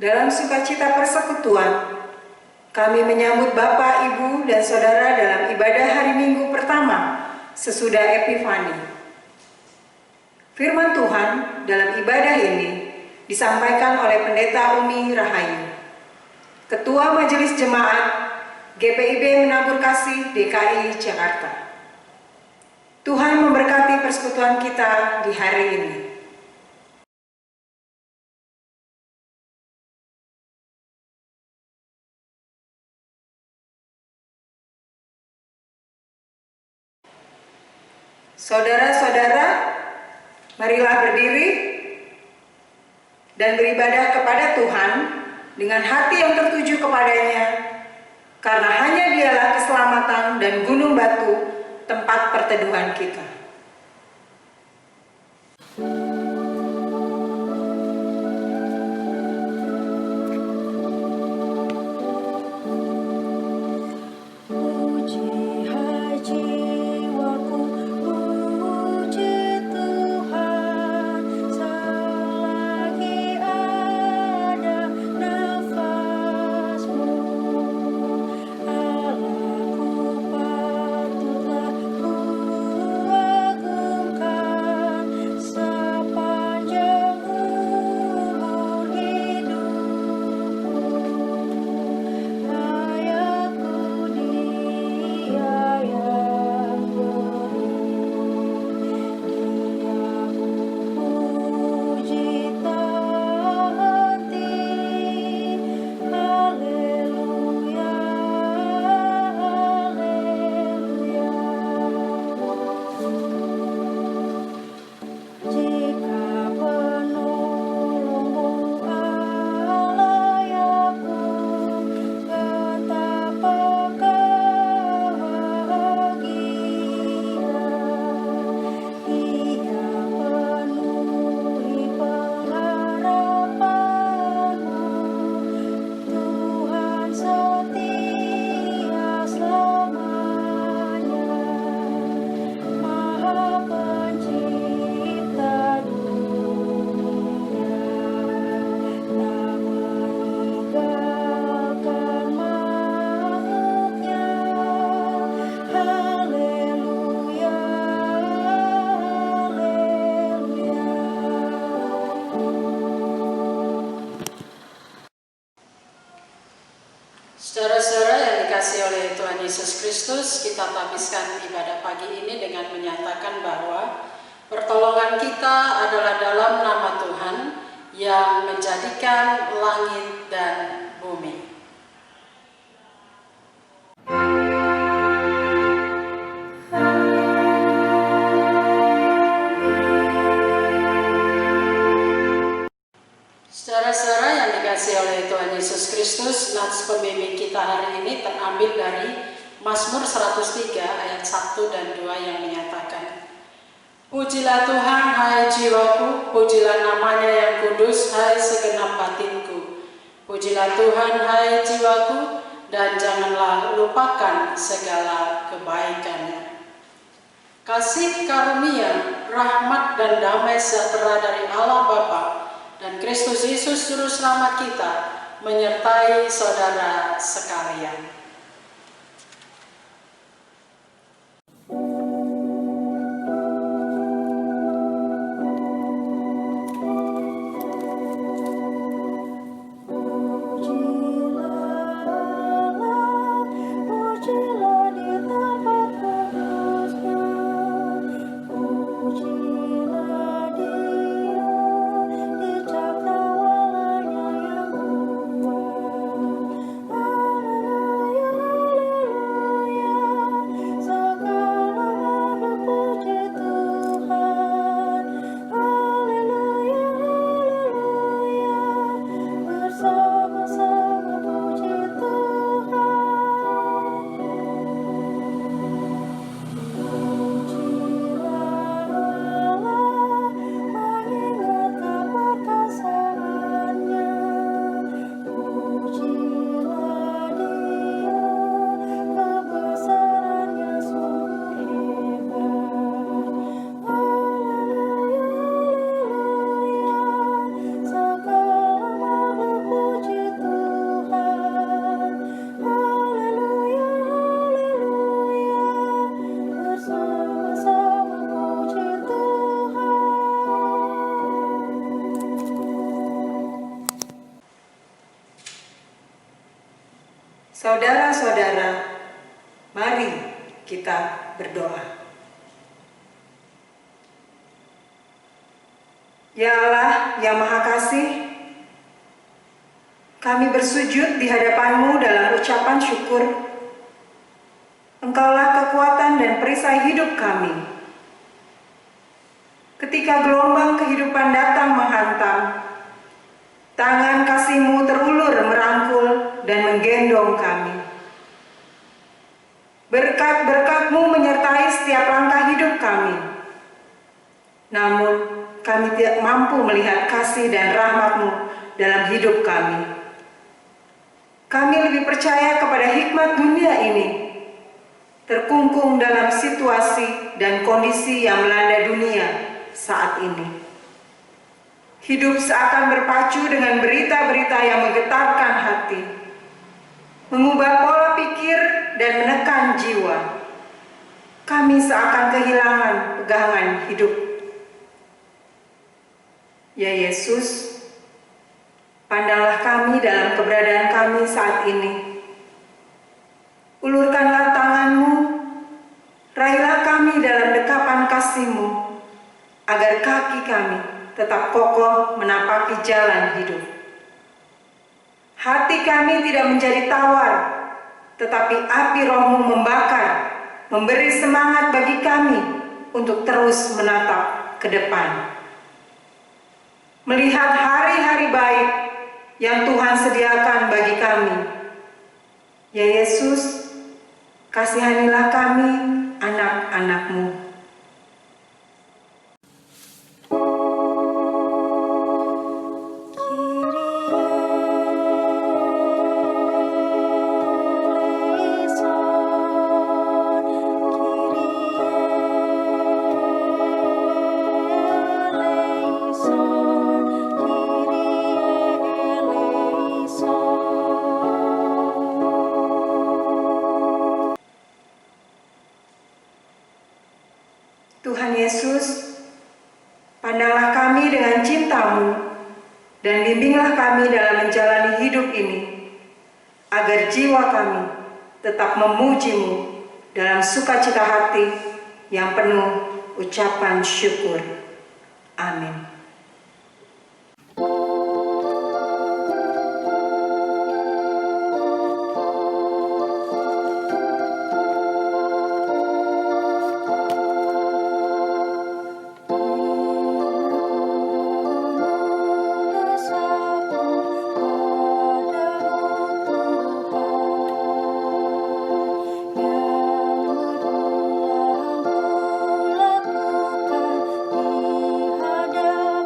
Dalam sukacita persekutuan, kami menyambut Bapak, Ibu, dan Saudara dalam ibadah hari Minggu pertama sesudah Epifani. Firman Tuhan dalam ibadah ini disampaikan oleh Pendeta Umi Rahayu, Ketua Majelis Jemaat GPIB Menabur Kasih DKI Jakarta. Tuhan memberkati persekutuan kita di hari ini. Saudara-saudara, marilah berdiri dan beribadah kepada Tuhan dengan hati yang tertuju kepadanya, karena hanya Dialah keselamatan dan gunung batu tempat perteduhan kita. Saudara-saudara yang dikasihi oleh Tuhan Yesus Kristus, kita habiskan ibadah pagi ini dengan menyatakan bahwa pertolongan kita adalah dalam nama Tuhan yang menjadikan langit dan bumi. Saudara-saudara yang dikasihi oleh Tuhan Yesus Kristus, nats pembimbing kita hari ini terambil dari Mazmur 103 ayat 1 dan 2 yang menyatakan, Pujilah Tuhan, hai jiwaku, pujilah namanya yang kudus, hai segenap batinku. Pujilah Tuhan, hai jiwaku, dan janganlah lupakan segala kebaikannya. Kasih karunia, rahmat dan damai sejahtera dari Allah Bapa dan Kristus Yesus Juru Selamat kita menyertai saudara sekalian. Pujilah Saudara-saudara, mari kita berdoa. Ya Allah yang Maha Kasih, kami bersujud di hadapan-Mu dalam ucapan syukur. Engkaulah kekuatan dan perisai hidup kami. Ketika gelombang kehidupan datang menghantam, tangan kasih-Mu terulur merangkul dan menggendong kami. Berkat-berkat-Mu menyertai setiap langkah hidup kami. Namun, kami tidak mampu melihat kasih dan rahmat-Mu dalam hidup kami. Kami lebih percaya kepada hikmat dunia ini, terkungkung dalam situasi dan kondisi yang melanda dunia saat ini. Hidup seakan berpacu dengan berita-berita yang menggetarkan hati, mengubah pola pikir dan menekan jiwa. Kami seakan kehilangan pegangan hidup. Ya Yesus, pandanglah kami dalam keberadaan kami saat ini. Ulurkanlah tangan-Mu, raihlah kami dalam dekapan kasih-Mu, agar kaki kami tetap kokoh menapaki jalan hidup. Hati kami tidak menjadi tawar, tetapi api Roh-Mu membakar, memberi semangat bagi kami untuk terus menatap ke depan. Melihat hari-hari baik yang Tuhan sediakan bagi kami. Ya Yesus, kasihanilah kami, anak-anak-Mu. Tuhan Yesus, pandanglah kami dengan cinta-Mu dan bimbinglah kami dalam menjalani hidup ini, agar jiwa kami tetap memuji-Mu dalam sukacita hati yang penuh ucapan syukur. Amin. Yang dulu lakukan di hadapan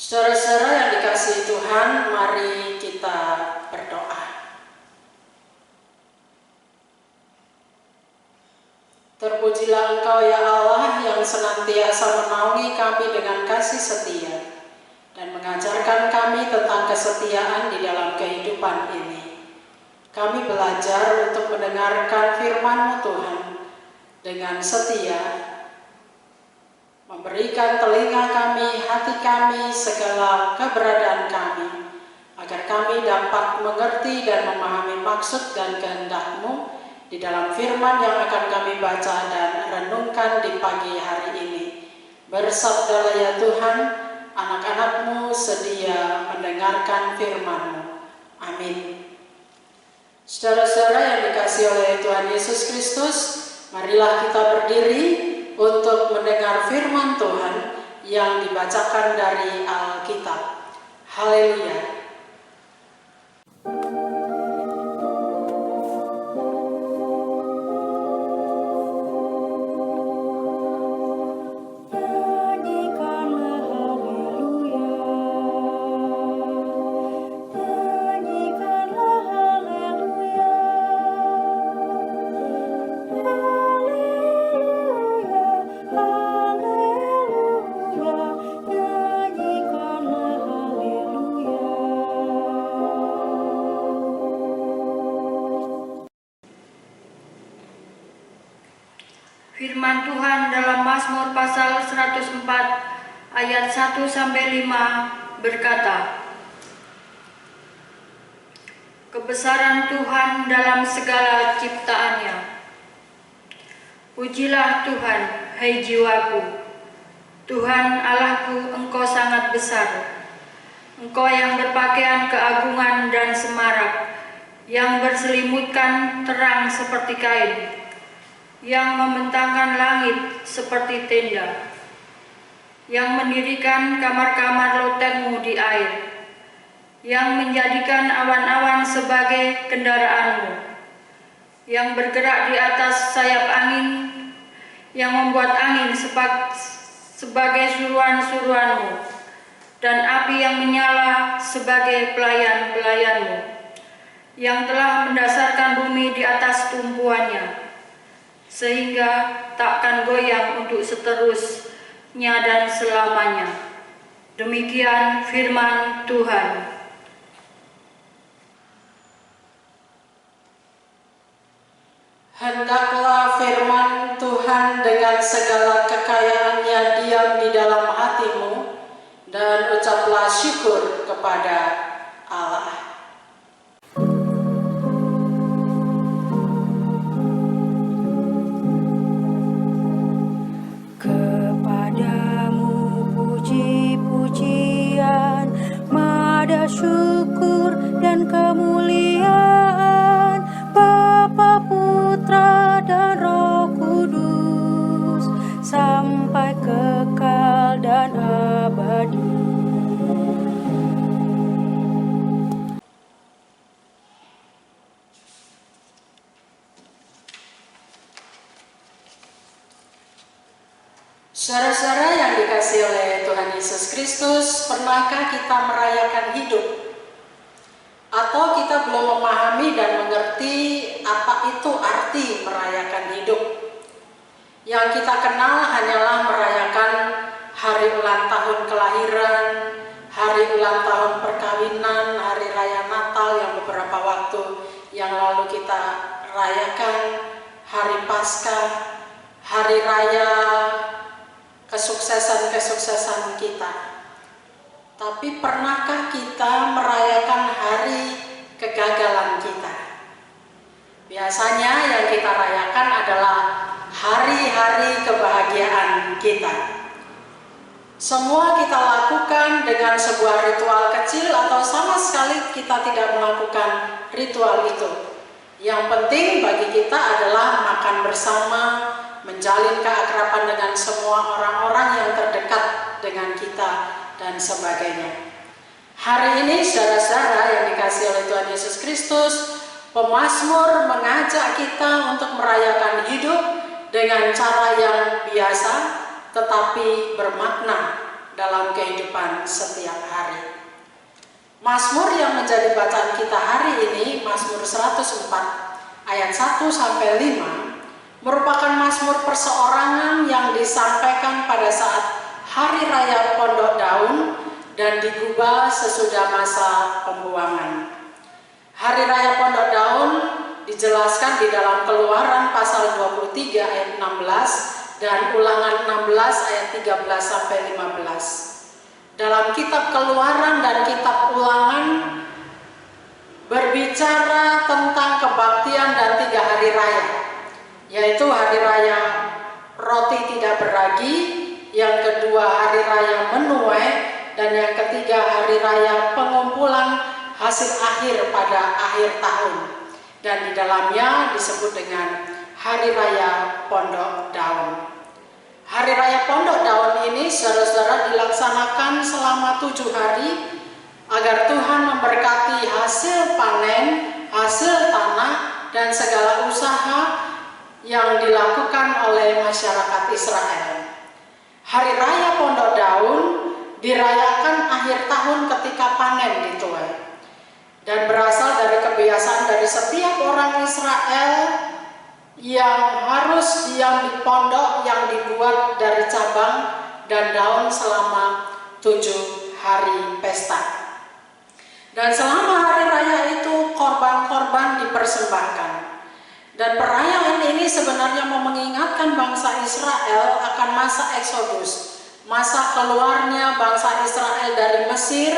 Saudara-saudara yang dikasihi Tuhan, mari kita berdoa. Terpujilah Engkau ya Allah yang senantiasa menaungi kami dengan kasih setia dan mengajarkan kami tentang kesetiaan di dalam kehidupan ini. Kami belajar untuk mendengarkan firman-Mu Tuhan dengan setia, memberikan telinga kami, hati kami, segala keberadaan kami, agar kami dapat mengerti dan memahami maksud dan kehendak-Mu di dalam firman yang akan kami baca dan renungkan di pagi hari ini. Bersabdalah ya Tuhan, anak-anak-Mu sedia mendengarkan firman-Mu. Amin. Saudara-saudara yang dikasihi oleh Tuhan Yesus Kristus, marilah kita berdiri untuk mendengar firman Tuhan yang dibacakan dari Alkitab. Haleluya. Firman Tuhan dalam Mazmur pasal 104 ayat 1-5 berkata, kebesaran Tuhan dalam segala ciptaannya. Pujilah Tuhan, hai jiwaku. Tuhan Allahku, Engkau sangat besar. Engkau yang berpakaian keagungan dan semarak, yang berselimutkan terang seperti kain, yang membentangkan langit seperti tenda, yang mendirikan kamar-kamar loteng-Mu di air, yang menjadikan awan-awan sebagai kendaraan-Mu, yang bergerak di atas sayap angin, yang membuat angin sebagai suruhan-suruhan-Mu, dan api yang menyala sebagai pelayan-pelayan-Mu, yang telah mendasarkan bumi di atas tumpuannya, sehingga takkan goyang untuk seterusnya dan selamanya. Demikian firman Tuhan. Hendaklah firman Tuhan dengan segala kekayaannya diam di dalam hatimu, dan ucaplah syukur kepada Allah. Puji-pujian, mada syukur dan kemuliaan Bapa, Putra dan Roh Kudus sampai kekal dan abadi. Saudara-saudara yang dikasihi oleh Tuhan Yesus Kristus, pernahkah kita merayakan hidup? Atau kita belum memahami dan mengerti apa itu arti merayakan hidup? Yang kita kenal hanyalah merayakan hari ulang tahun kelahiran, hari ulang tahun perkawinan, hari raya Natal yang beberapa waktu yang lalu kita rayakan, hari Paskah, hari raya kesuksesan-kesuksesan kita. Tapi pernahkah kita merayakan hari kegagalan kita? Biasanya yang kita rayakan adalah hari-hari kebahagiaan kita. Semua kita lakukan dengan sebuah ritual kecil atau sama sekali kita tidak melakukan ritual itu. Yang penting bagi kita adalah makan bersama, menjalin keakraban dengan semua orang-orang yang terdekat dengan kita, dan sebagainya. Hari ini saudara-saudara yang dikasihi oleh Tuhan Yesus Kristus, pemazmur mengajak kita untuk merayakan hidup dengan cara yang biasa tetapi bermakna. dalam kehidupan setiap hari. Mazmur yang menjadi bacaan kita hari ini, Mazmur 104 ayat 1 sampai 5, merupakan mazmur perseorangan yang disampaikan pada saat Hari Raya Pondok Daun dan digubah sesudah masa pembuangan. Hari Raya Pondok Daun dijelaskan di dalam Keluaran pasal 23 ayat 16 dan Ulangan 16 ayat 13 sampai 15. Dalam kitab Keluaran dan kitab Ulangan berbicara tentang kebaktian dan 3 hari raya, yaitu Hari Raya Roti Tidak Beragi, yang kedua Hari Raya Menuai, dan yang ketiga Hari Raya Pengumpulan hasil akhir pada akhir tahun, dan di dalamnya disebut dengan Hari Raya Pondok Daun. Hari Raya Pondok Daun ini saudara-saudara dilaksanakan selama 7 hari agar Tuhan memberkati hasil panen, hasil tanah, dan segala usaha yang dilakukan oleh masyarakat Israel. Hari Raya Pondok Daun dirayakan akhir tahun ketika panen dituai, dan berasal dari kebiasaan dari setiap orang Israel yang harus diam di pondok yang dibuat dari cabang dan daun selama 7 hari pesta. Dan selama hari raya itu korban-korban dipersembahkan. Dan perayaan ini sebenarnya mau mengingatkan bangsa Israel akan masa Eksodus, masa keluarnya bangsa Israel dari Mesir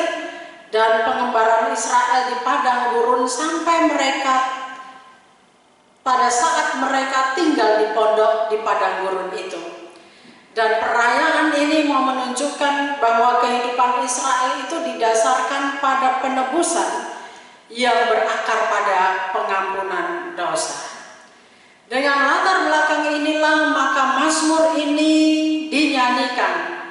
dan pengembaraan Israel di padang gurun sampai mereka pada saat mereka tinggal di pondok di padang gurun itu. Dan perayaan ini mau menunjukkan bahwa kehidupan Israel itu didasarkan pada penebusan yang berakar pada pengampunan dosa. Dengan latar belakang inilah maka mazmur ini dinyanyikan.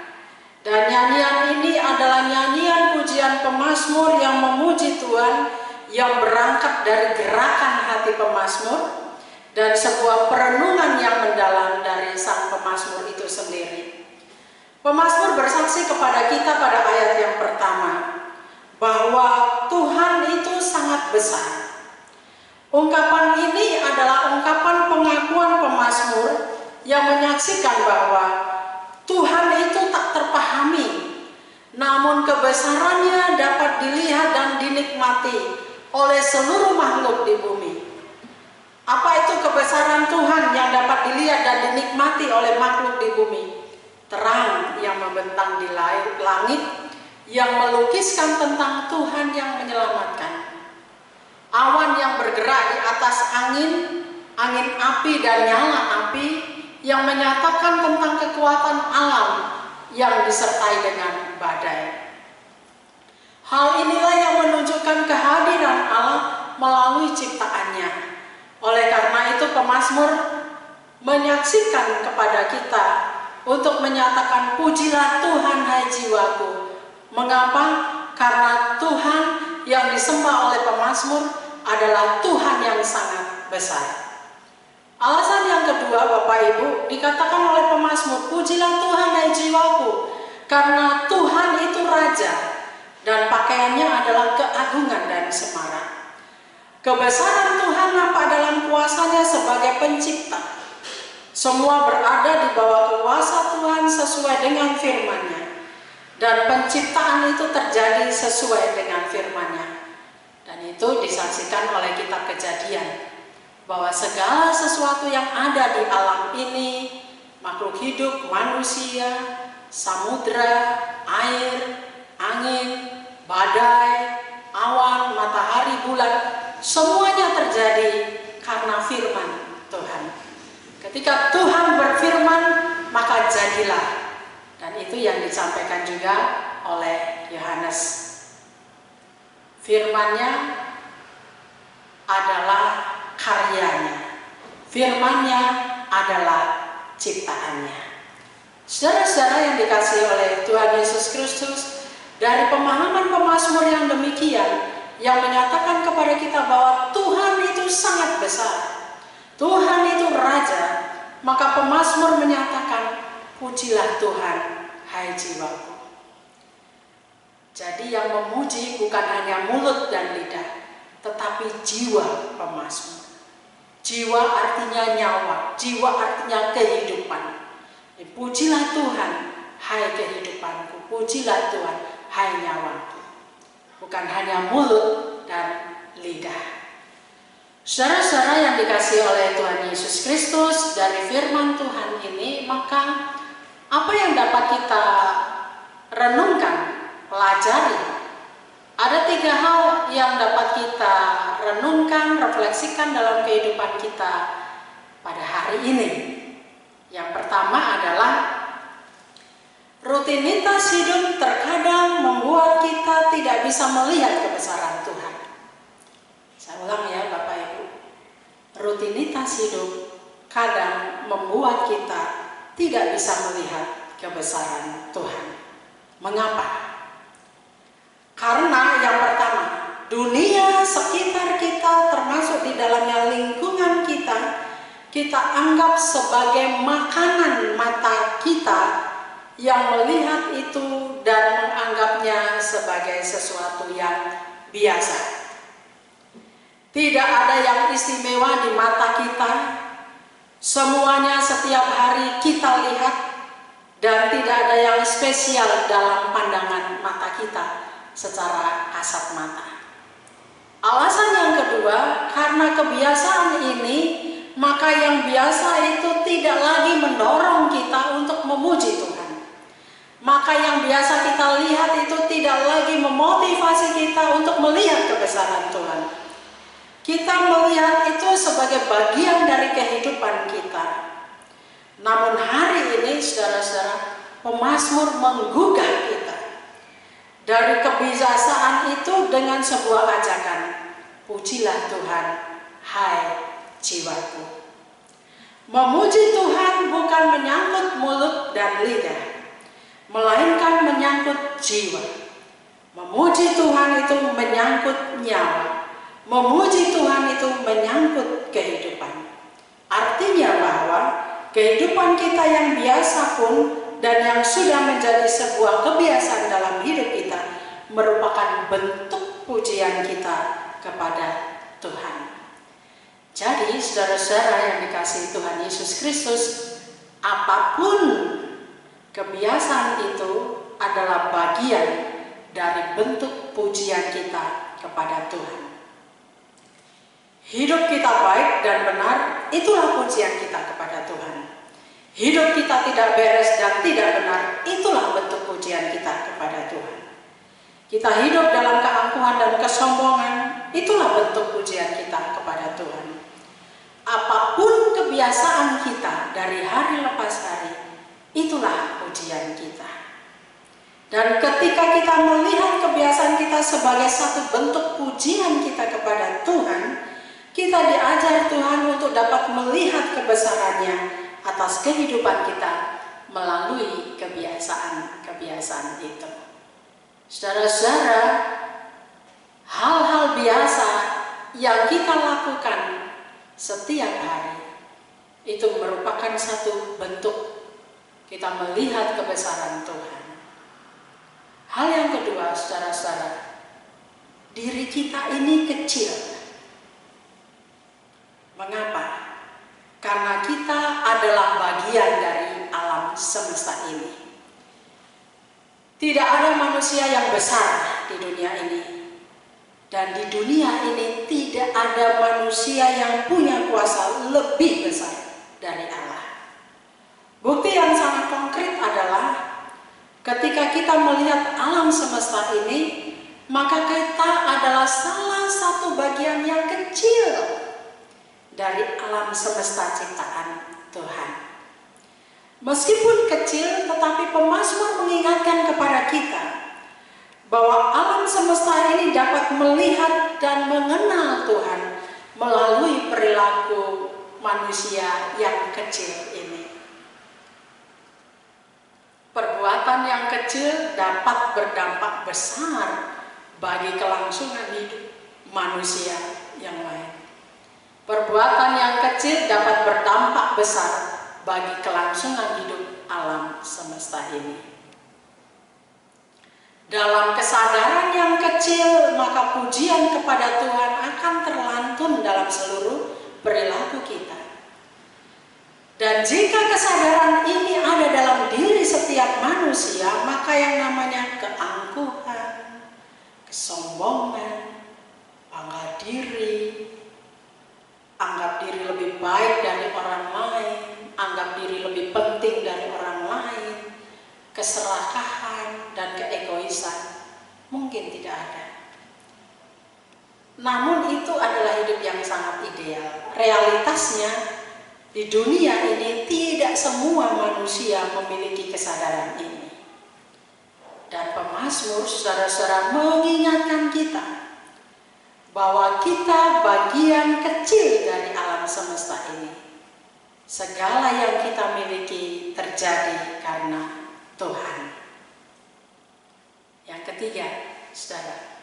Dan nyanyian ini adalah nyanyian pujian pemazmur yang memuji Tuhan, yang berangkat dari gerakan hati pemazmur dan sebuah perenungan yang mendalam dari sang pemazmur itu sendiri. Pemazmur bersaksi kepada kita pada ayat yang pertama bahwa Tuhan itu sangat besar. Ungkapan ini adalah ungkapan pengakuan pemazmur yang menyaksikan bahwa Tuhan itu tak terpahami, namun kebesarannya dapat dilihat dan dinikmati oleh seluruh makhluk di bumi. Apa itu kebesaran Tuhan yang dapat dilihat dan dinikmati oleh makhluk di bumi? Terang yang membentang di langit, yang melukiskan tentang Tuhan yang menyelamatkan. Awan yang bergerak di atas angin, angin api dan nyala api, yang menyatakan tentang kekuatan alam yang disertai dengan badai. Hal inilah yang menunjukkan kehadiran Allah melalui ciptaannya. Oleh karena itu pemazmur menyaksikan kepada kita untuk menyatakan pujilah Tuhan hai jiwaku. Mengapa? Karena Tuhan yang disembah oleh pemazmur adalah Tuhan yang sangat besar. Alasan yang kedua, Bapak Ibu, dikatakan oleh pemazmur, pujilah Tuhan hai jiwaku, karena Tuhan itu Raja dan pakaiannya adalah keagungan dan semarak. Kebesaran Tuhan nampak dalam kuasanya sebagai pencipta. Semua berada di bawah kuasa Tuhan sesuai dengan firman-Nya, dan penciptaan itu terjadi sesuai dengan firman-Nya. Dan itu disaksikan oleh kitab Kejadian, bahwa segala sesuatu yang ada di alam ini, makhluk hidup, manusia, samudra, air, angin, badai, awan, matahari, bulan, semuanya terjadi karena firman Tuhan. Ketika Tuhan berfirman, maka jadilah. Dan itu yang disampaikan juga oleh Yohanes. Firman-Nya adalah karyanya. Firman-Nya adalah ciptaannya. Saudara-saudara yang dikasihi oleh Tuhan Yesus Kristus, dari pemahaman pemazmur yang demikian, yang menyatakan kepada kita bahwa Tuhan itu sangat besar, Tuhan itu Raja, maka pemazmur menyatakan, pujilah Tuhan hai jiwaku. Jadi yang memuji bukan hanya mulut dan lidah, tetapi jiwa pemazmur. Jiwa artinya nyawa, jiwa artinya kehidupan. Pujilah Tuhan, hai kehidupanku, pujilah Tuhan, hai nyawaku. Bukan hanya mulut dan lidah. Saudara-saudara yang dikasihi oleh Tuhan Yesus Kristus, dari firman Tuhan ini, maka apa yang dapat kita renungkan, pelajari? Ada 3 hal yang dapat kita renungkan, refleksikan dalam kehidupan kita pada hari ini. Yang pertama adalah rutinitas hidup terkadang membuat kita tidak bisa melihat kebesaran Tuhan. Saya ulang ya Bapak Ibu. Rutinitas hidup kadang membuat kita tidak bisa melihat kebesaran Tuhan. Mengapa? Karena yang pertama, dunia sekitar kita termasuk di dalamnya lingkungan kita anggap sebagai makanan mata kita yang melihat itu dan menganggapnya sebagai sesuatu yang biasa. Tidak ada yang istimewa di mata kita, semuanya setiap hari kita lihat, dan tidak ada yang spesial dalam pandangan mata kita secara kasat mata. Alasan yang kedua, karena kebiasaan ini, maka yang biasa itu tidak lagi mendorong kita untuk memuji Tuhan. Maka yang biasa kita lihat itu tidak lagi memotivasi kita untuk melihat kebesaran Tuhan. Kita melihat itu sebagai bagian dari kehidupan kita. Namun hari ini, saudara-saudara, pemazmur menggugah kita dari kebiasaan itu dengan sebuah ajakan. Pujilah Tuhan, hai jiwaku. Memuji Tuhan bukan menyangkut mulut dan lidah, melainkan menyangkut jiwa. Memuji Tuhan itu menyangkut nyawa. Memuji Tuhan itu menyangkut kehidupan. Artinya bahwa kehidupan kita yang biasa pun dan yang sudah menjadi sebuah kebiasaan dalam hidup kita merupakan bentuk pujian kita kepada Tuhan. Jadi saudara-saudara yang dikasihi Tuhan Yesus Kristus, apapun kebiasaan itu adalah bagian dari bentuk pujian kita kepada Tuhan. Hidup kita baik dan benar, itulah pujian kita kepada Tuhan. Hidup kita tidak beres dan tidak benar, itulah bentuk pujian kita kepada Tuhan. Kita hidup dalam keangkuhan dan kesombongan, itulah bentuk pujian kita kepada Tuhan. Apapun kebiasaan kita dari hari lepas hari, itulah pujian kita. Dan ketika kita melihat kebiasaan kita sebagai satu bentuk pujian kita kepada Tuhan, kita diajar Tuhan untuk dapat melihat kebesarannya atas kehidupan kita melalui kebiasaan-kebiasaan itu. Saudara-saudara, hal-hal biasa yang kita lakukan setiap hari itu merupakan satu bentuk kita melihat kebesaran Tuhan. Hal yang kedua, saudara-saudara, diri kita ini kecil. Mengapa? Karena kita adalah bagian dari alam semesta ini. Tidak ada manusia yang besar di dunia ini. Dan di dunia ini tidak ada manusia yang punya kuasa lebih besar dari Allah. Bukti yang sangat konkret adalah ketika kita melihat alam semesta ini, maka kita adalah salah satu bagian yang kecil dari alam semesta ciptaan Tuhan. Meskipun kecil, tetapi pemazmur mengingatkan kepada kita bahwa alam semesta ini dapat melihat dan mengenal Tuhan melalui perilaku manusia yang kecil ini. Perbuatan yang kecil dapat berdampak besar bagi kelangsungan hidup manusia yang lain. Perbuatan yang kecil dapat berdampak besar bagi kelangsungan hidup alam semesta ini. Dalam kesadaran yang kecil, maka pujian kepada Tuhan akan terlantun dalam seluruh perilaku kita. Dan jika kesadaran ini ada dalam diri setiap manusia, maka yang namanya keangkuhan, kesombongan, bangga diri, anggap diri lebih baik dari orang lain, anggap diri lebih penting dari orang lain, keserakahan dan keegoisan mungkin tidak ada. Namun itu adalah hidup yang sangat ideal. Realitasnya di dunia ini tidak semua manusia memiliki kesadaran ini. Dan pemazmur saudara-saudara mengingatkan kita bahwa kita bagian kecil dari alam semesta ini. Segala yang kita miliki terjadi karena Tuhan. Yang ketiga, saudara,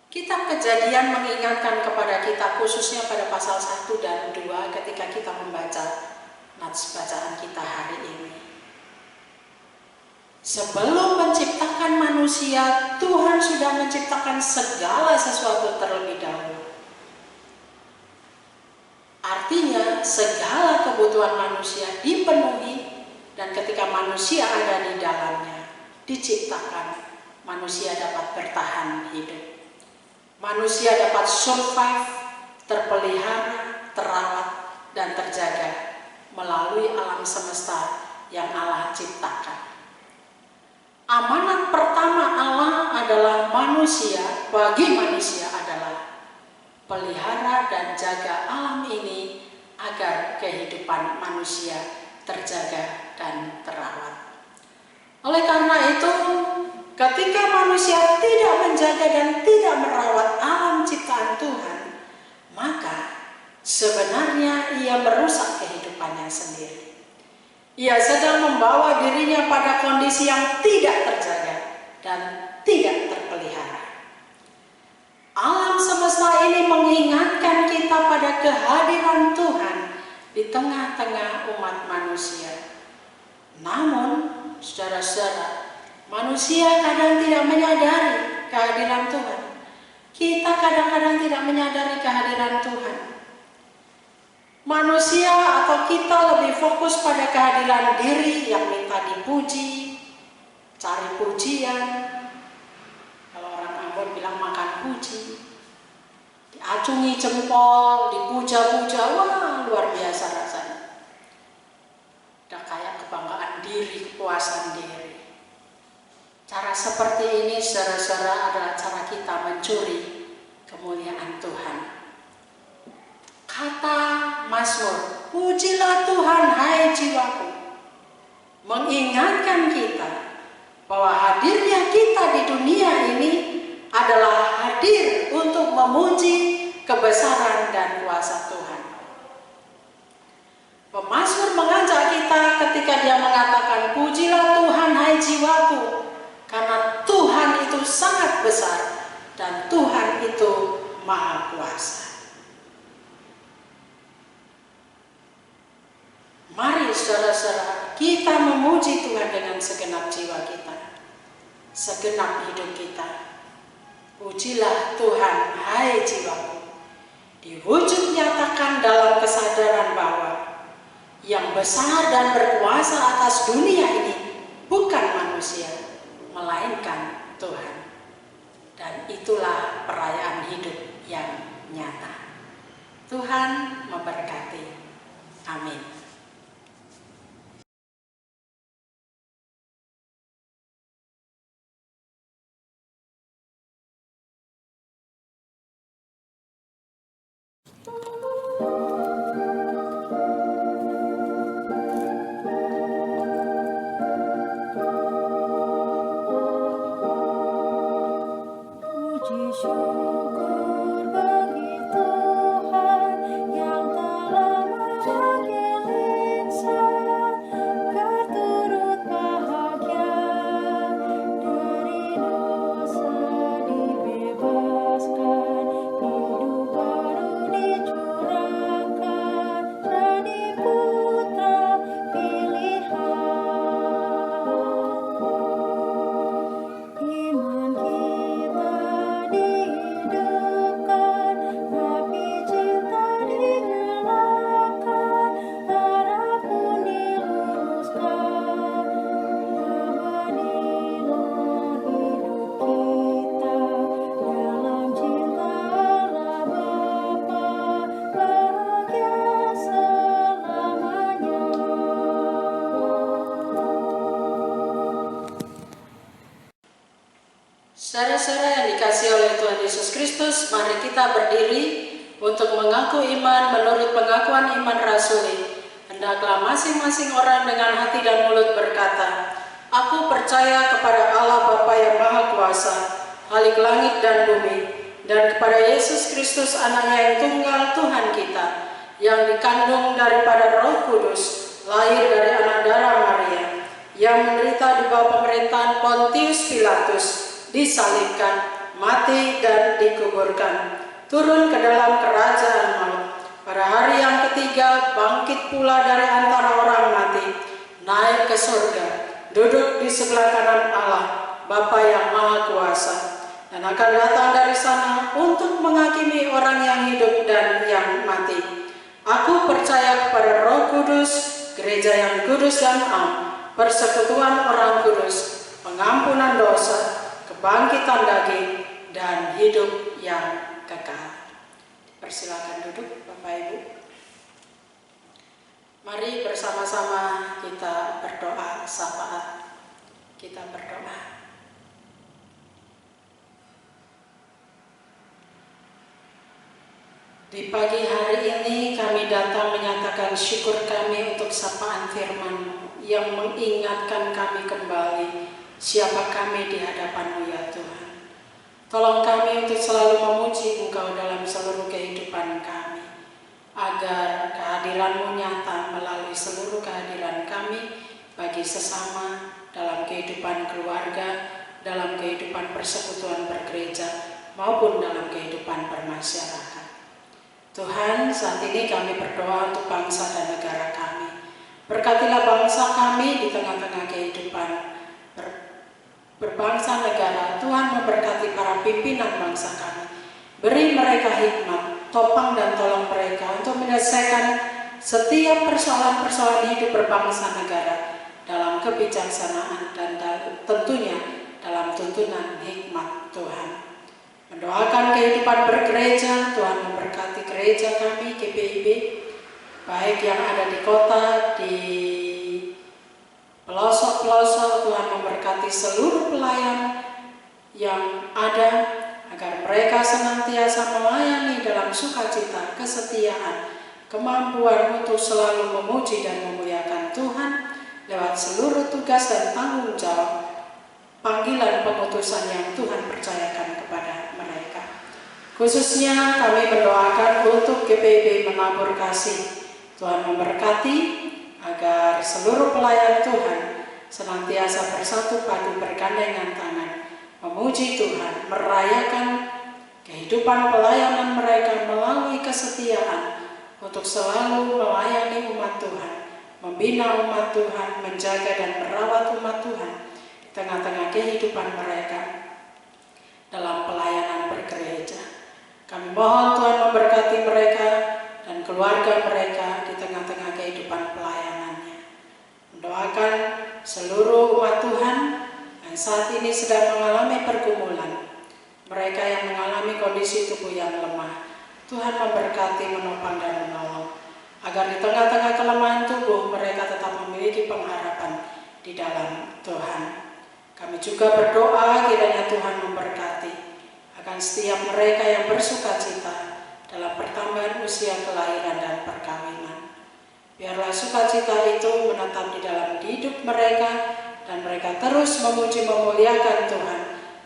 kitab Kejadian mengingatkan kepada kita khususnya pada pasal 1 dan 2 ketika kita membaca nats bacaan kita hari ini. Sebelum menciptakan manusia, Tuhan sudah menciptakan segala sesuatu terlebih dahulu. Artinya segala kebutuhan manusia dipenuhi. Dan ketika manusia ada di dalamnya, diciptakan, manusia dapat bertahan hidup. Manusia dapat survive, terpelihara, terawat, dan terjaga melalui alam semesta yang Allah ciptakan. Amanat pertama Allah adalah manusia, bagi manusia adalah pelihara dan jaga alam ini agar kehidupan manusia terjaga dan terawat. Oleh karena itu, ketika manusia tidak menjaga dan tidak merawat alam ciptaan Tuhan, maka sebenarnya ia merusak kehidupannya sendiri. Ia sedang membawa dirinya pada kondisi yang tidak terjaga dan tidak terpelihara. Alam semesta ini mengingatkan kita pada kehadiran Tuhan di tengah-tengah umat manusia. Namun, saudara-saudara, manusia kadang tidak menyadari kehadiran Tuhan. Kita kadang-kadang tidak menyadari kehadiran Tuhan. Manusia atau kita lebih fokus pada kehadiran diri yang minta dipuji, cari pujian. Kalau orang Ambon bilang makan puji. Diacungi jempol, dipuja-puja, wah luar biasa rasanya. Udah kayak kebanggaan diri, kepuasan diri. Cara seperti ini saudara-saudara adalah cara kita mencuri kemuliaan Tuhan. Kata Mazmur, pujilah Tuhan hai jiwaku, mengingatkan kita bahwa hadirnya kita di dunia ini adalah hadir untuk memuji kebesaran dan kuasa Tuhan. Pemazmur mengajak kita ketika dia mengatakan, pujilah Tuhan hai jiwaku, karena Tuhan itu sangat besar dan Tuhan itu maha kuasa. Mari saudara-saudara, kita memuji Tuhan dengan segenap jiwa kita, segenap hidup kita. Pujilah Tuhan hai jiwaku, diwujud nyatakan dalam kesadaran bahwa yang besar dan berkuasa atas dunia ini bukan manusia, melainkan Tuhan. Dan itulah perayaan hidup yang nyata. Tuhan memberkati. Amin. Puji syukur bagi Tuhan yang telah mengadili kita berdiri untuk mengaku iman menurut pengakuan iman rasuli, hendaklah masing-masing orang dengan hati dan mulut berkata, "Aku percaya kepada Allah Bapa yang Maha Kuasa, Khalik langit dan bumi, dan kepada Yesus Kristus Anaknya yang tunggal Tuhan kita, yang dikandung daripada Roh Kudus, lahir dari anak darah Maria, yang menderita di bawah pemerintahan Pontius Pilatus, disalibkan, mati dan dikuburkan, turun ke dalam kerajaan maut, pada hari yang ketiga bangkit pula dari antara orang mati, naik ke surga, duduk di sebelah kanan Allah Bapa yang Maha Kuasa, dan akan datang dari sana untuk menghakimi orang yang hidup dan yang mati. Aku percaya kepada Roh Kudus, gereja yang kudus dan am, persekutuan orang kudus, pengampunan dosa, kebangkitan daging, dan hidup yang kekal." Persilakan duduk Bapak Ibu. Mari bersama-sama kita berdoa syafaat. Kita berdoa. Di pagi hari ini kami datang menyatakan syukur kami untuk sapaan firman-Mu yang mengingatkan kami kembali siapa kami di hadapan-Mu ya Tuhan. Tolong kami untuk selalu memuji Engkau dalam seluruh kehidupan kami, agar kehadiran-Mu nyata melalui seluruh kehadiran kami bagi sesama dalam kehidupan keluarga, dalam kehidupan persekutuan bergereja, maupun dalam kehidupan bermasyarakat. Tuhan, saat ini kami berdoa untuk bangsa dan negara kami. Berkatilah bangsa kami di tengah-tengah kehidupan berbangsa negara. Tuhan memberkati para pimpinan bangsa kami. Beri mereka hikmat, topang dan tolong mereka untuk menyelesaikan setiap persoalan-persoalan hidup berbangsa negara dalam kebijaksanaan dan tentunya dalam tuntunan hikmat Tuhan. Mendoakan kehidupan bergereja, Tuhan memberkati gereja kami, GPIB, baik yang ada di kota, di pelosok-pelosok. Tuhan memberkati seluruh pelayan yang ada, agar mereka senantiasa melayani dalam sukacita, kesetiaan, kemampuan untuk selalu memuji dan memuliakan Tuhan lewat seluruh tugas dan tanggung jawab panggilan pengutusan yang Tuhan percayakan kepada mereka. Khususnya kami berdoakan untuk GPIB Menabur Kasih. Tuhan memberkati agar seluruh pelayan Tuhan senantiasa bersatu padu bergandengan tangan, memuji Tuhan, merayakan kehidupan pelayanan mereka melalui kesetiaan untuk selalu melayani umat Tuhan, membina umat Tuhan, menjaga dan merawat umat Tuhan di tengah-tengah kehidupan mereka dalam pelayanan bergereja. Kami mohon Tuhan memberkati mereka dan keluarga mereka di tengah-tengah kehidupan pelayanannya. Mendoakan seluruh umat Tuhan yang saat ini sedang mengalami pergumulan, mereka yang mengalami kondisi tubuh yang lemah, Tuhan memberkati, menopang dan menolong, agar di tengah-tengah kelemahan tubuh mereka tetap memiliki pengharapan di dalam Tuhan. Kami juga berdoa kiranya Tuhan memberkati akan setiap mereka yang bersuka cita dalam pertambahan usia kelahiran dan perkawinan. Biarlah sukacita itu menetap di dalam hidup mereka dan mereka terus memuji memuliakan Tuhan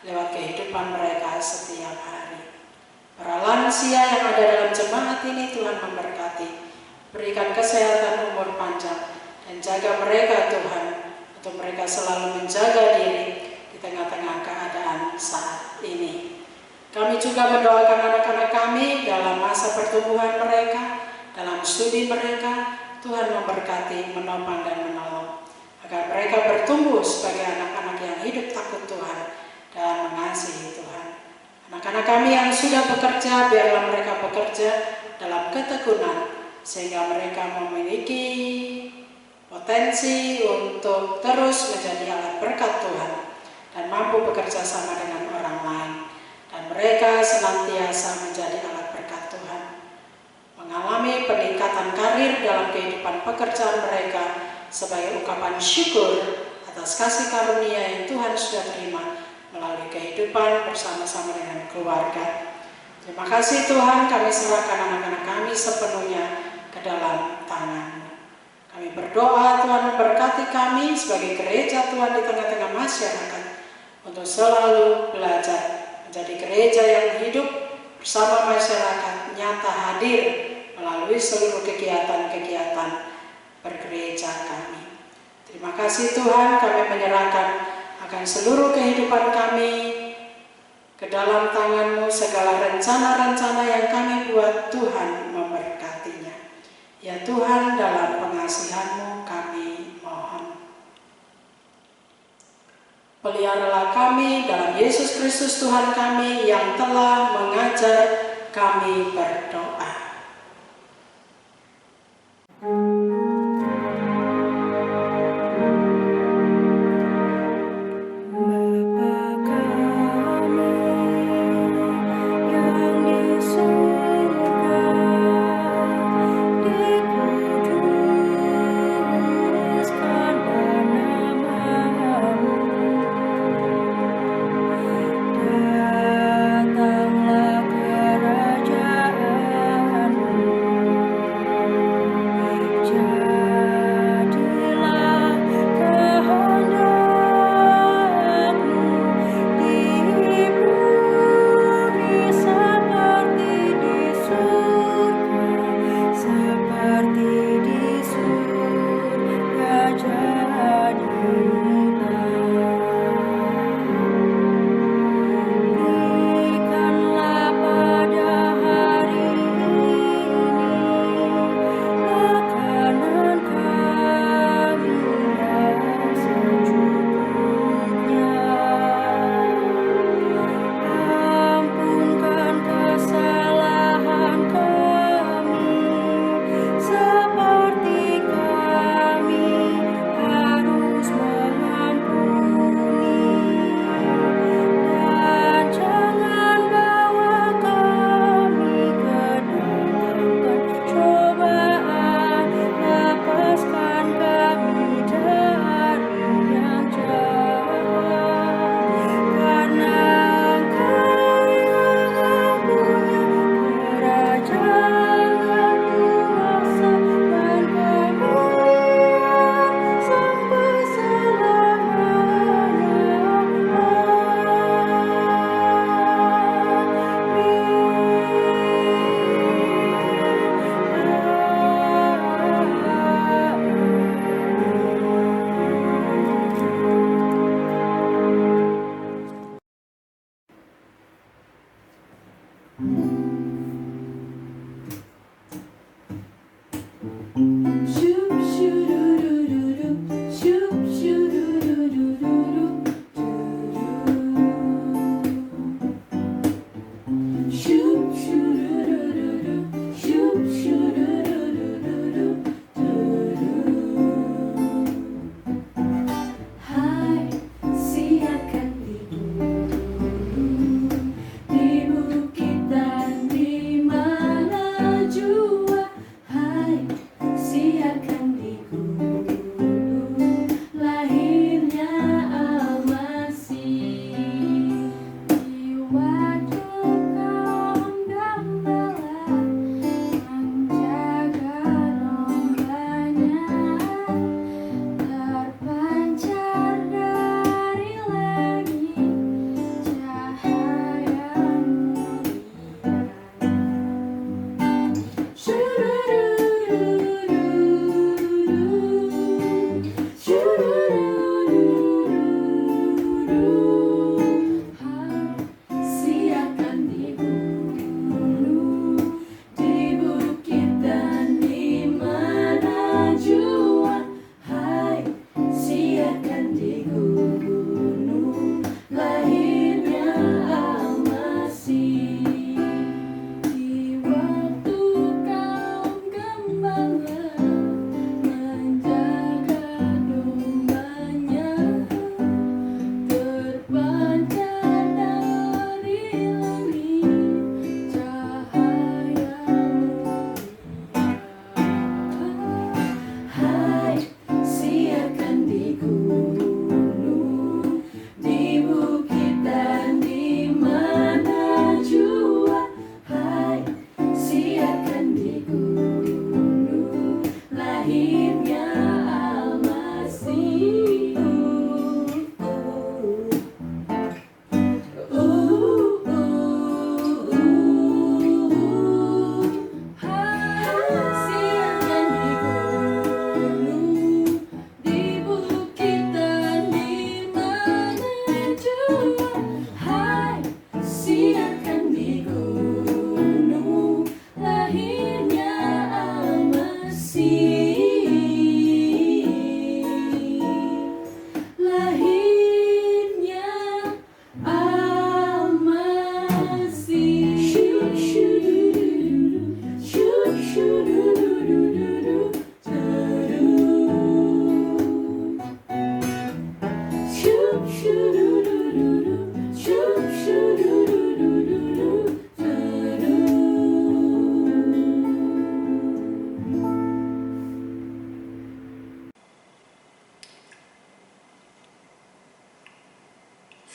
lewat kehidupan mereka setiap hari. Para lansia yang ada dalam jemaat ini Tuhan memberkati, berikan kesehatan, umur panjang, dan jaga mereka Tuhan, untuk mereka selalu menjaga diri di tengah-tengah keadaan saat ini. Kami juga mendoakan anak-anak kami dalam masa pertumbuhan mereka, dalam studi mereka. Tuhan memberkati, menopang dan menolong, agar mereka bertumbuh sebagai anak-anak yang hidup takut Tuhan dan mengasihi Tuhan. Anak-anak kami yang sudah bekerja, biarlah mereka bekerja dalam ketekunan, sehingga mereka memiliki potensi untuk terus menjadi alat berkat Tuhan dan mampu bekerja sama dengan orang lain. Dan mereka senantiasa menjadi alat berkat Tuhan, mengalami peningkatan karir dalam kehidupan pekerjaan mereka sebagai ungkapan syukur atas kasih karunia yang Tuhan sudah terima melalui kehidupan bersama-sama dengan keluarga. Terima kasih Tuhan, kami serahkan anak-anak kami sepenuhnya ke dalam tangan-Mu. Kami berdoa Tuhan memberkati kami sebagai gereja Tuhan di tengah-tengah masyarakat untuk selalu belajar menjadi gereja yang hidup bersama masyarakat, nyata hadir melalui seluruh kegiatan-kegiatan bergereja kami. Terima kasih Tuhan, kami menyerahkan akan seluruh kehidupan kami ke dalam tangan-Mu, segala rencana-rencana yang kami buat, Tuhan memberkatinya. Ya Tuhan, dalam pengasihan-Mu kami mohon. Peliharalah kami dalam Yesus Kristus Tuhan kami yang telah mengajar kami berdoa. Datanglah kerajaan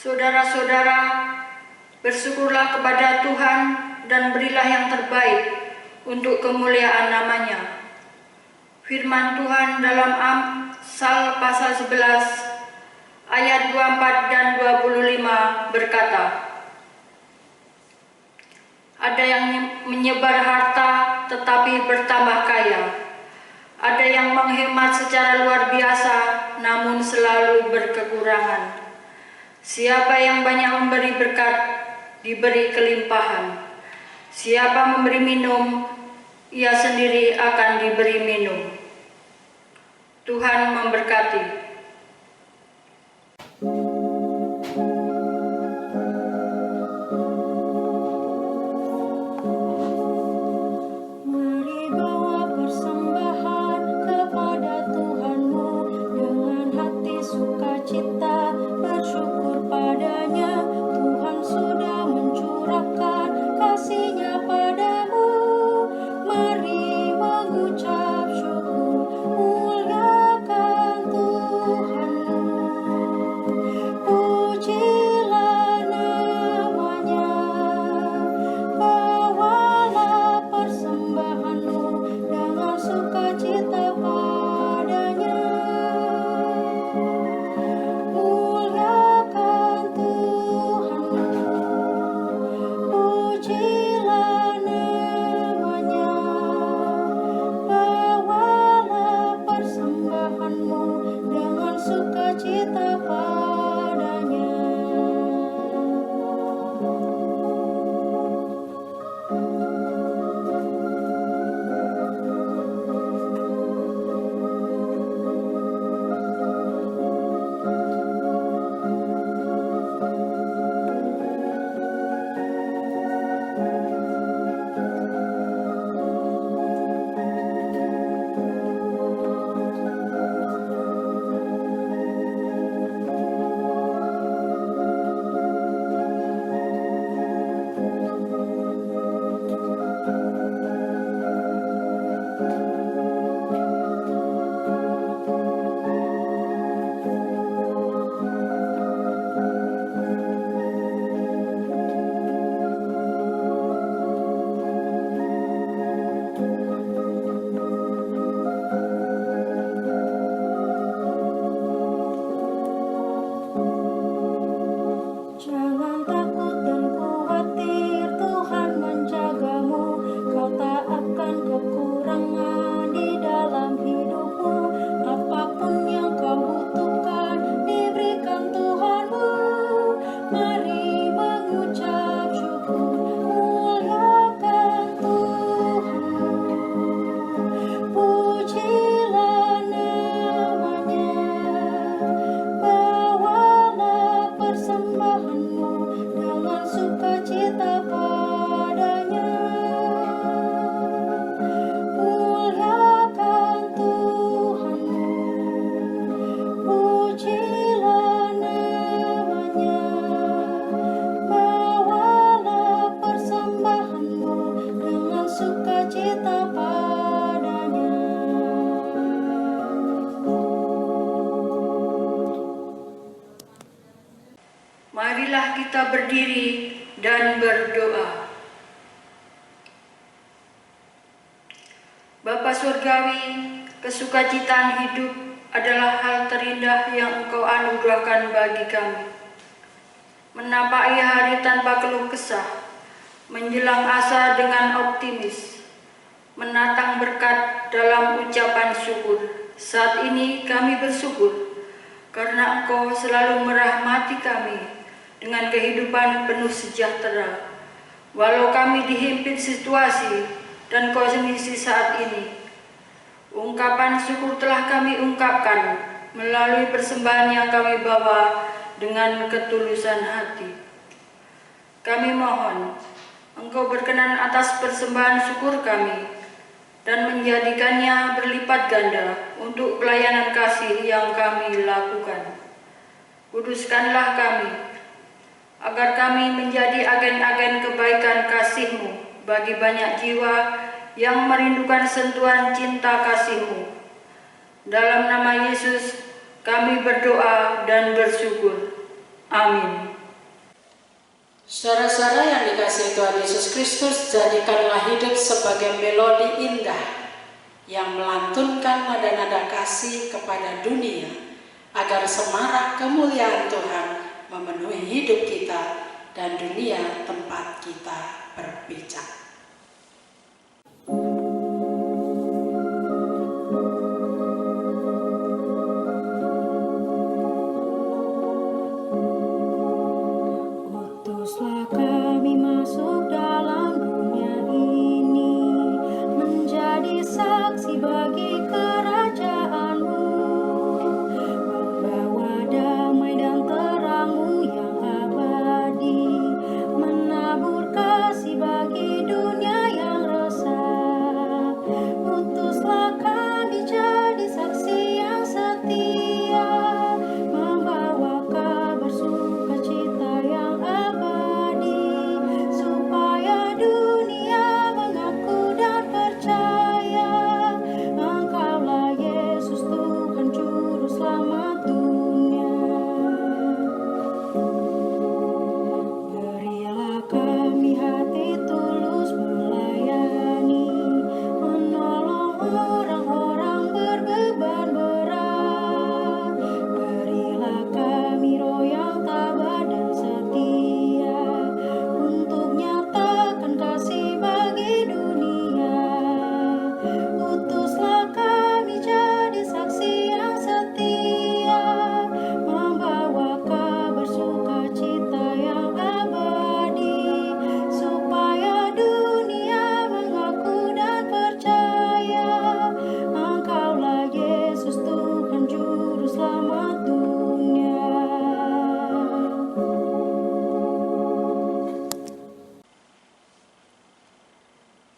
Saudara-saudara, bersyukurlah kepada Tuhan dan berilah yang terbaik untuk kemuliaan nama-Nya. Firman Tuhan dalam Amsal pasal 11 ayat 24 dan 25 berkata, ada yang menyebar harta tetapi bertambah kaya. Ada yang menghemat secara luar biasa namun selalu berkekurangan. Siapa yang banyak memberi berkat, diberi kelimpahan. Siapa memberi minum, ia sendiri akan diberi minum. Tuhan memberkati. Mari bawa persembahan kepada Tuhanmu dengan hati sukacita, bersyukur padanya. Tuhan sudah mencurahkan kasih-Nya padamu. Mari mengucap syukur, muliakan Tuhanmu. Pujilah nama-Nya, bawalah persembahanmu dengan sukacita padanya. Muliakan Tuhanmu, pujilah nama-Nya, bawalah persembahanmu dengan sukacita padanya. Jangan takut dan khawatir, Tuhan menjagamu. Kau tak akan kekurangan di dalam hidupmu. Apapun yang kau butuhkan diberikan Tuhanmu. Mari mengucap syukur, muliakan Tuhanmu. Pujilah nama-Nya, bawalah persembahanmu dengan sukacita padanya. Muliakan Tuhanmu, pujilah nama-Nya, bawalah persembahanmu dengan sukacita padanya. Marilah kita berdiri dan berdoa. Bapa Surgawi, kesukacitaan hidup adalah hal terindah yang Engkau anugerahkan bagi kami. Menapaki hari tanpa keluh kesah, menjelang asa dengan optimis, menatang berkat dalam ucapan syukur. Saat ini kami bersyukur karena Engkau selalu merahmati kami dengan kehidupan penuh sejahtera. Walau kami dihimpit situasi dan kondisi saat ini, ungkapan syukur telah kami ungkapkan melalui persembahan yang kami bawa dengan ketulusan hati. Kami mohon Engkau berkenan atas persembahan syukur kami dan menjadikannya berlipat ganda untuk pelayanan kasih yang kami lakukan. Kuduskanlah kami, agar kami menjadi agen-agen kebaikan kasih-Mu bagi banyak jiwa yang merindukan sentuhan cinta kasih-Mu. Dalam nama Yesus kami berdoa dan bersyukur. Amin. Saudara-saudara yang dikasihi Tuhan Yesus Kristus, jadikanlah hidup sebagai melodi indah yang melantunkan nada-nada kasih kepada dunia, agar semarak kemuliaan Tuhan memenuhi hidup kita dan dunia tempat kita berpijak. Utuslah kami masuk dalam dunia ini, menjadi saksi bagi kerajaan-Mu, membawa damai dan terang-Mu yang abadi, menabur kasih bagi dunia yang resah. Utuslah kami jadi saksi yang setia, membawa kabar sukacita yang abadi, supaya dunia mengaku dan percaya Engkaulah Yesus Tuhan Juru Selamat dunia. Berilah kami hati tulus melayani, menolong orang-orang berbeban berat. Berilah kami roh yang tabah dan setia, untuk nyatakan kasih bagi dunia. Utuslah kami jadi saksi yang setia, membawa kabar sukacita yang abadi, supaya dunia mengaku dan percaya Engkaulah Yesus Tuhan Juru Selamat dunia.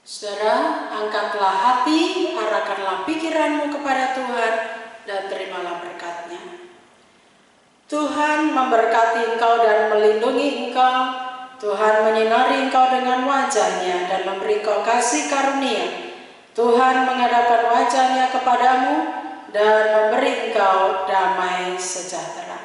Saudara, angkatlah hati, arahkanlah pikiranmu kepada Tuhan, dan terimalah berkat-Nya. Tuhan memberkati engkau dan melindungi engkau. Tuhan menyinari engkau dengan wajah-Nya dan memberi engkau kasih karunia. Tuhan menghadapkan wajah-Nya kepadamu dan memberi engkau damai sejahtera.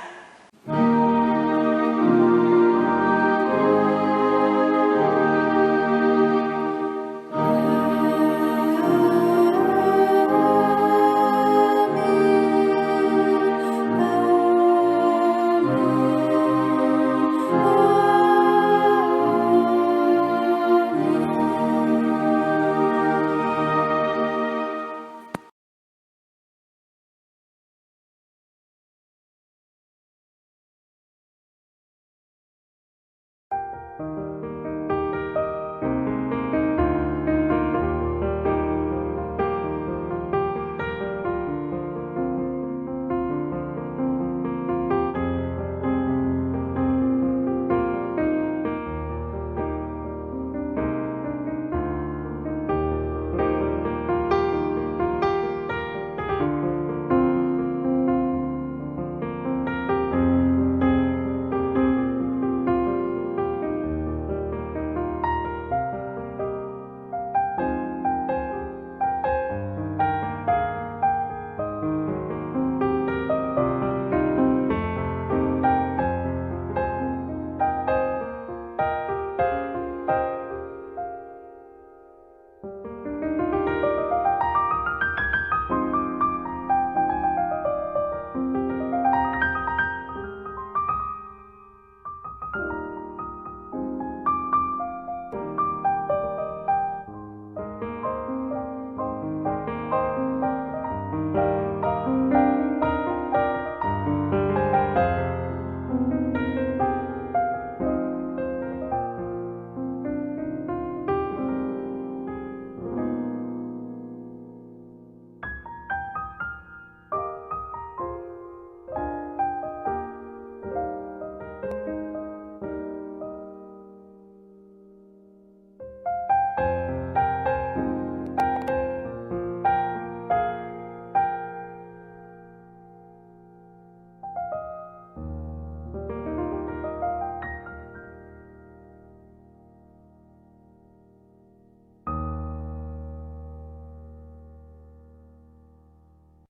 Amin.